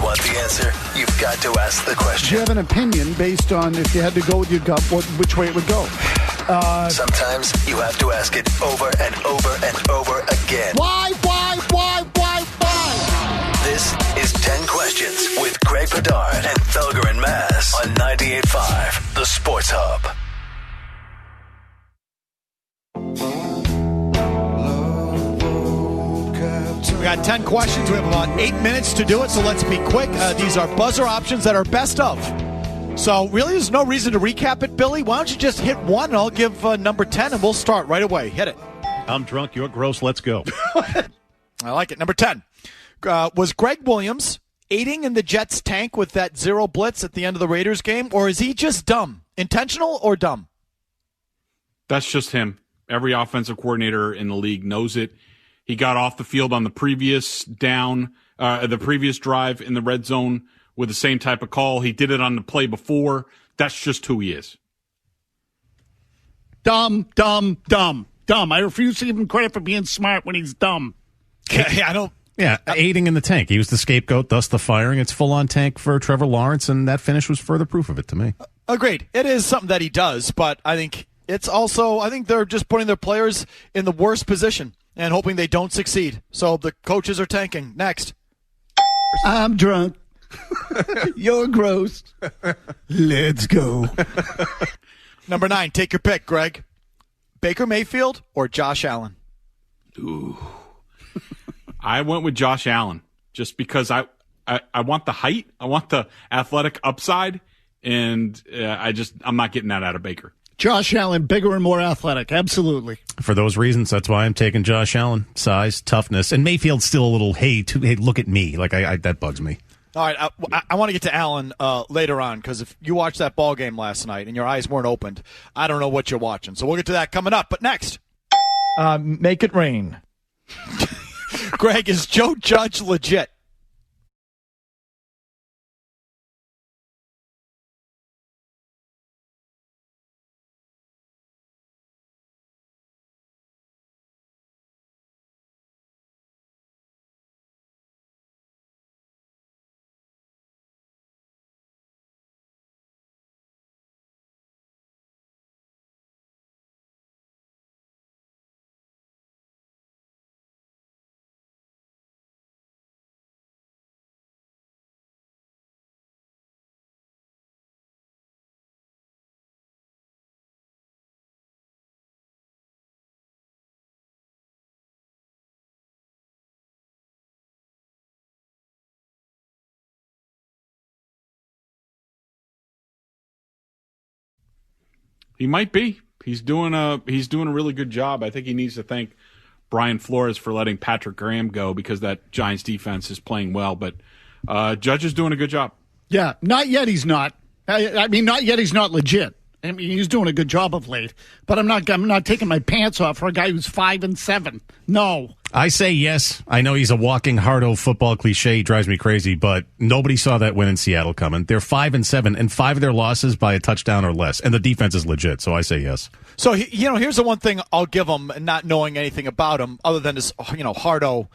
want the answer, you've got to ask the question. Do you have an opinion based on if you had to go with your gut, which way it would go? Sometimes you have to ask it over and over and over again. Why? This is 10 Questions with Greg Bedard and Felger and Mazz on 98.5, The Sports Hub. We got 10 questions. We have about 8 minutes to do it, so let's be quick. These are buzzer options that are best of. So really, there's no reason to recap it, Billy. Why don't you just hit one, and I'll give number 10, and we'll start right away. Hit it. I'm drunk. You're gross. Let's go. I like it. Number 10. Was Greg Williams aiding in the Jets' tank with that zero blitz at the end of the Raiders game, or is he just dumb? Intentional or dumb? That's just him. Every offensive coordinator in the league knows it. He got off the field on the previous drive in the red zone with the same type of call. He did it on the play before. That's just who he is. Dumb. I refuse to give him credit for being smart when he's dumb. I don't. Yeah, aiding in the tank. He was the scapegoat, thus the firing. It's full-on tank for Trevor Lawrence, and that finish was further proof of it to me. Agreed. It is something that he does, but I think it's also, I think they're just putting their players in the worst position and hoping they don't succeed. So the coaches are tanking. Next. I'm drunk. You're gross. Let's go. Number 9, take your pick, Greg. Baker Mayfield or Josh Allen? Ooh. I went with Josh Allen just because I want the height, I want the athletic upside, and I'm not getting that out of Baker. Josh Allen, bigger and more athletic, absolutely. For those reasons, that's why I'm taking Josh Allen. Size, toughness, and Mayfield's still a little, hey, look at me. Like, that bugs me. All right, I want to get to Allen later on because if you watched that ball game last night and your eyes weren't opened, I don't know what you're watching. So we'll get to that coming up. But next. Make it rain. Greg, is Joe Judge legit? He might be. He's doing a really good job. I think he needs to thank Brian Flores for letting Patrick Graham go because that Giants defense is playing well. But Judge is doing a good job. Yeah, not yet he's not. I mean, not yet he's not legit. I mean, he's doing a good job of late. But I'm not taking my pants off for a guy who's 5-7. No. I say yes. I know he's a walking hard-o football cliche. He drives me crazy, but nobody saw that win in Seattle coming. They're 5-7, and 5 of their losses by a touchdown or less, and the defense is legit, so I say yes. So, here's the one thing I'll give him, not knowing anything about him other than his, hard-o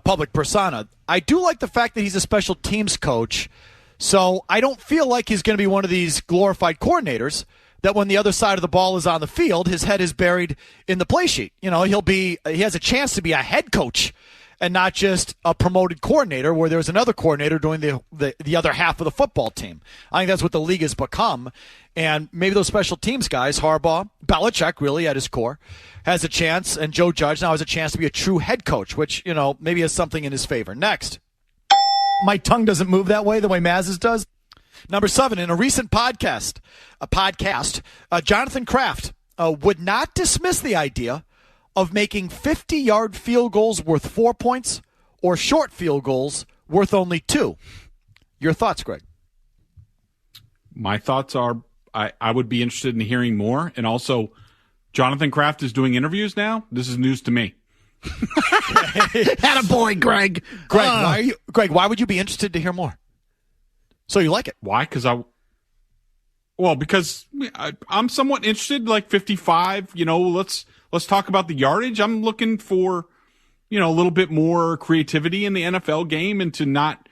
public persona. I do like the fact that he's a special teams coach, so I don't feel like he's going to be one of these glorified coordinators that when the other side of the ball is on the field, his head is buried in the play sheet. He has a chance to be a head coach and not just a promoted coordinator where there's another coordinator doing the other half of the football team. I think that's what the league has become. And maybe those special teams guys, Harbaugh, Belichick really at his core, has a chance, and Joe Judge now has a chance to be a true head coach, which, maybe has something in his favor. Next. My tongue doesn't move that way the way Mazz's does. Number 7, in a recent podcast, Jonathan Kraft would not dismiss the idea of making 50-yard field goals worth 4 points or short field goals worth only 2. Your thoughts, Greg? My thoughts are I would be interested in hearing more. And also, Jonathan Kraft is doing interviews now. This is news to me. Attaboy, Greg. Greg, why would you be interested to hear more? So you like it? Why? Because I'm somewhat interested. Like 55. Let's talk about the yardage. I'm looking for a little bit more creativity in the NFL game and to not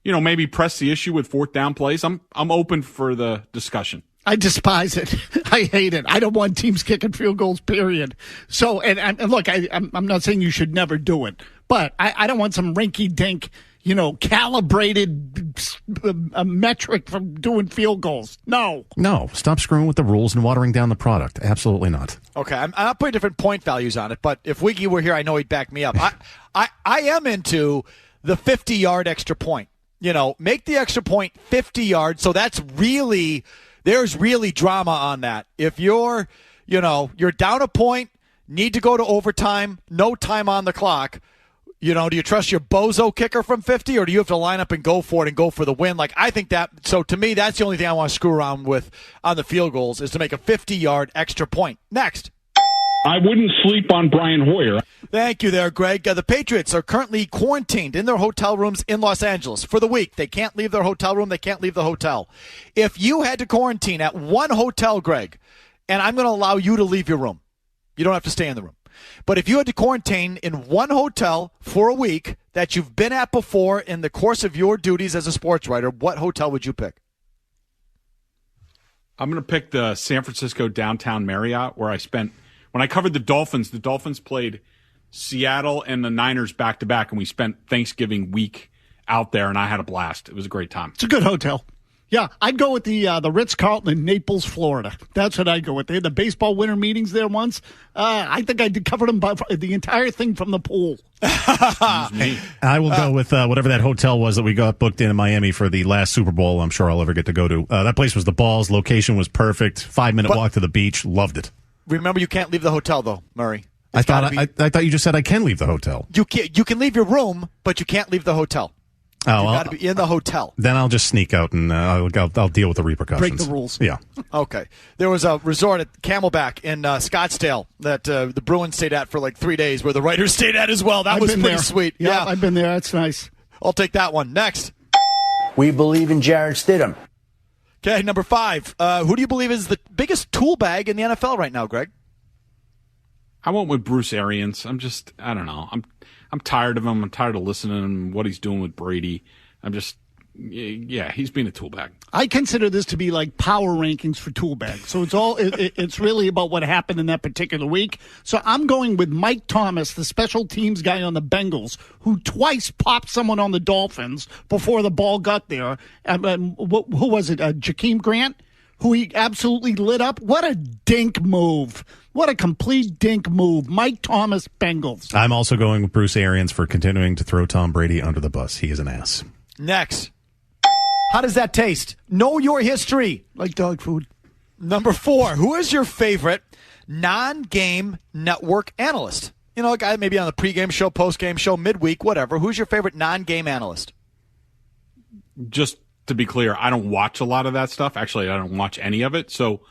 maybe press the issue with fourth down plays. I'm open for the discussion. I despise it. I hate it. I don't want teams kicking field goals, period. So, and look, I'm not saying you should never do it, but I don't want some rinky-dink, calibrated metric from doing field goals. No, stop screwing with the rules and watering down the product. Absolutely not. Okay, I'm putting different point values on it, but if Wiggy were here, I know he'd back me up. I am into the 50-yard extra point. Make the extra point 50 yards, so there's really drama on that. If you're down a point, need to go to overtime, no time on the clock, do you trust your bozo kicker from 50, or do you have to line up and go for it and go for the win? I think so to me, that's the only thing I want to screw around with on the field goals is to make a 50-yard extra point. Next. I wouldn't sleep on Brian Hoyer. Thank you there, Greg. The Patriots are currently quarantined in their hotel rooms in Los Angeles for the week. They can't leave their hotel room. They can't leave the hotel. If you had to quarantine at one hotel, Greg, and I'm going to allow you to leave your room. You don't have to stay in the room. But if you had to quarantine in one hotel for a week that you've been at before in the course of your duties as a sports writer, what hotel would you pick? I'm going to pick the San Francisco downtown Marriott, where I spent – when I covered the Dolphins played Seattle and the Niners back-to-back, and we spent Thanksgiving week out there, and I had a blast. It was a great time. It's a good hotel. Yeah, I'd go with the Ritz-Carlton in Naples, Florida. That's what I'd go with. They had the baseball winter meetings there once. I think I covered them the entire thing from the pool. I will go with whatever that hotel was that we got booked in Miami for the last Super Bowl I'm sure I'll ever get to go to. That place was the balls. Location was perfect. 5-minute walk to the beach. Loved it. Remember, you can't leave the hotel, though, Murray. I thought you just said I can leave the hotel. You can leave your room, but you can't leave the hotel. Oh, you got to be in the hotel. Then I'll just sneak out and I'll deal with the repercussions. Break the rules. Yeah. Okay. There was a resort at Camelback in Scottsdale that the Bruins stayed at for 3 days, where the writers stayed at as well. That was pretty sweet. Yeah, I've been there. That's nice. I'll take that one. Next. We believe in Jarrett Stidham. Okay, number 5. Who do you believe is the biggest tool bag in the NFL right now, Greg? I went with Bruce Arians. I don't know. I'm tired of him. I'm tired of listening to him, what he's doing with Brady. He's being a tool bag. I consider this to be like power rankings for tool bags. So it's really about what happened in that particular week. So I'm going with Mike Thomas, the special teams guy on the Bengals, who twice popped someone on the Dolphins before the ball got there. Who was it? Jakeem Grant, who he absolutely lit up. What a dink move. What a complete dink move. Mike Thomas, Bengals. I'm also going with Bruce Arians for continuing to throw Tom Brady under the bus. He is an ass. Next. How does that taste? Know your history. Like dog food. Number 4. Who is your favorite non-game network analyst? A guy maybe on the pregame show, postgame show, midweek, whatever. Who's your favorite non-game analyst? Just to be clear, I don't watch a lot of that stuff. Actually, I don't watch any of it. So,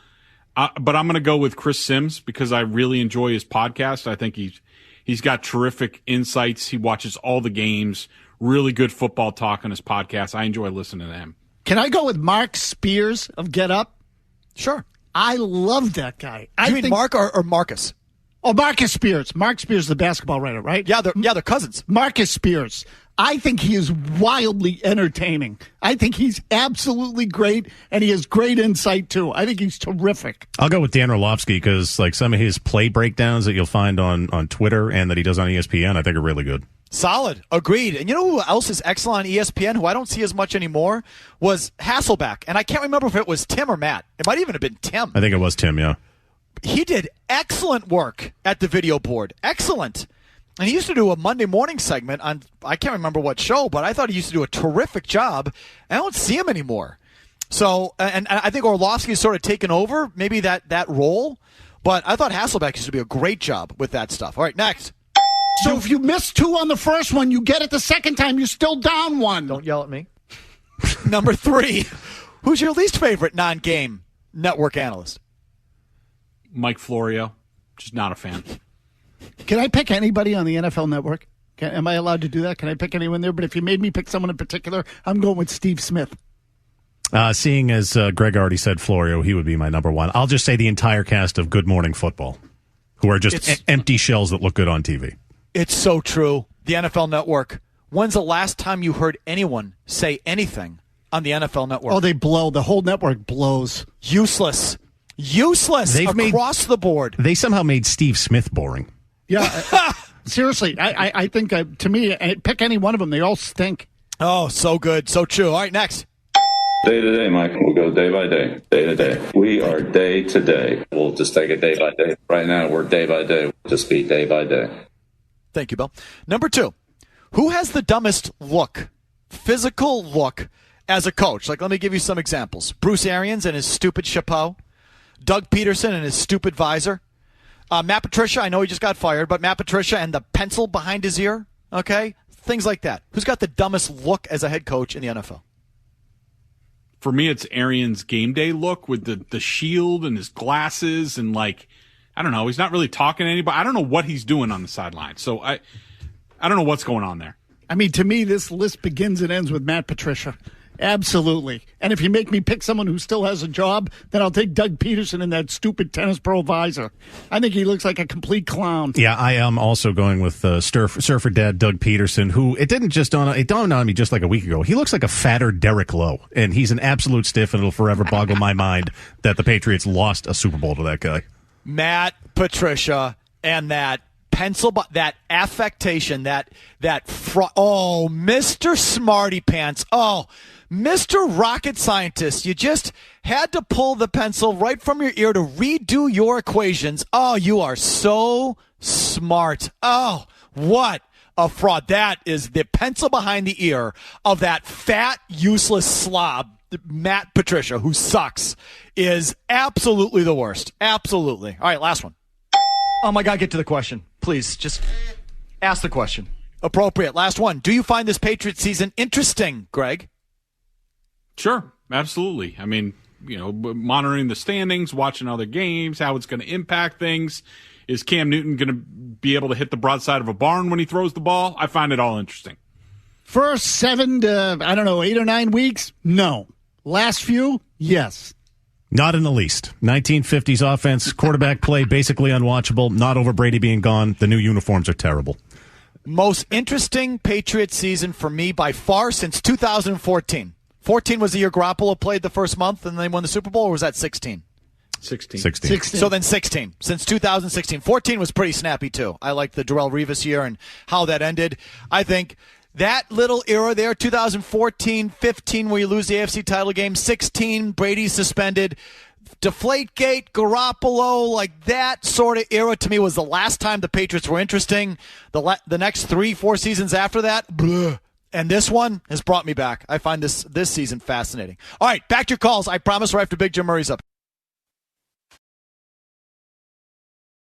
but I'm going to go with Chris Sims because I really enjoy his podcast. I think he's got terrific insights. He watches all the games. Really good football talk on his podcast. I enjoy listening to him. Can I go with Mark Spears of Get Up? Sure. I love that guy. You mean Mark or Marcus? Oh, Marcus Spears. Mark Spears, the basketball writer, right? Yeah, they're cousins. Marcus Spears. I think he is wildly entertaining. I think he's absolutely great, and he has great insight, too. I think he's terrific. I'll go with Dan Orlovsky because some of his play breakdowns that you'll find on Twitter and that he does on ESPN, I think are really good. Solid. Agreed. And you know who else is excellent on ESPN, who I don't see as much anymore, was Hasselbeck. And I can't remember if it was Tim or Matt. It might even have been Tim. I think it was Tim, yeah. He did excellent work at the video board. Excellent. And he used to do a Monday morning segment on, I can't remember what show, but I thought he used to do a terrific job. I don't see him anymore. So, and I think Orlovsky's sort of taken over maybe that role, but I thought Hasselbeck used to be a great job with that stuff. All right, next. So if you miss 2 on the first one, you get it the second time, you're still down 1. Don't yell at me. Number 3. Who's your least favorite non-game network analyst? Mike Florio. Just not a fan. Can I pick anybody on the NFL Network? Am I allowed to do that? Can I pick anyone there? But if you made me pick someone in particular, I'm going with Steve Smith. Seeing as Greg already said Florio, he would be my number 1. I'll just say the entire cast of Good Morning Football, who are just empty shells that look good on TV. It's so true. The NFL Network, When's the last time you heard anyone say anything on the NFL Network? Oh, they blow. The whole network blows. Useless. Across the board. They somehow made Steve Smith boring. Yeah. Seriously, I think, to me, pick any one of them. They all stink. Oh, so good. So true. All right, next. Day to day, Mike. We'll go day by day. Day to day. We are day to day. We'll just take it day by day. Right now, we're day by day. We'll just be day by day. Thank you, Bill. Number 2, who has the dumbest look, physical look, as a coach? Like, let me give you some examples. Bruce Arians and his stupid chapeau. Doug Peterson and his stupid visor. Matt Patricia, I know he just got fired, but Matt Patricia and the pencil behind his ear. Okay? Things like that. Who's got the dumbest look as a head coach in the NFL? For me, it's Arians' game day look with the shield and his glasses and, like, I don't know. He's not really talking to anybody. I don't know what he's doing on the sideline. So I don't know what's going on there. I mean, to me, this list begins and ends with Matt Patricia. Absolutely. And if you make me pick someone who still has a job, then I'll take Doug Peterson in that stupid tennis pro visor. I think he looks like a complete clown. Yeah, I am also going with surfer dad Doug Peterson, who it dawned on me just like a week ago. He looks like a fatter Derek Lowe, and he's an absolute stiff, and it'll forever boggle my mind that the Patriots lost a Super Bowl to that guy. Matt Patricia and that pencil, that affectation, oh, Mr. Smarty Pants. Oh, Mr. Rocket Scientist, you just had to pull the pencil right from your ear to redo your equations. Oh, you are so smart. Oh, what a fraud. That is the pencil behind the ear of that fat, useless slob, Matt Patricia, who sucks, is absolutely the worst. Absolutely. All right, last one. Oh, my God, get to the question. Please, just ask the question. Appropriate. Last one. Do you find this Patriots season interesting, Greg? Sure, absolutely. I mean, monitoring the standings, watching other games, how it's going to impact things. Is Cam Newton going to be able to hit the broadside of a barn when he throws the ball? I find it all interesting. First 7 to, 8 or 9 weeks? No. Last few? Yes. Not in the least. 1950s offense, quarterback play basically unwatchable, not over Brady being gone. The new uniforms are terrible. Most interesting Patriots season for me by far since 2014. 14 was the year Garoppolo played the first month and they won the Super Bowl, or was that 16? 16. So then 16. Since 2016. 14 was pretty snappy, too. I liked the Darrelle Revis year and how that ended. I think that little era there, 2014, 15, where you lose the AFC title game, 16, Brady's suspended, Deflategate, Garoppolo, like that sort of era to me was the last time the Patriots were interesting. The next 3-4 seasons after that, bleh. And this one has brought me back. I find this season fascinating. All right, back to your calls. I promise right after Big Jim Murray's up.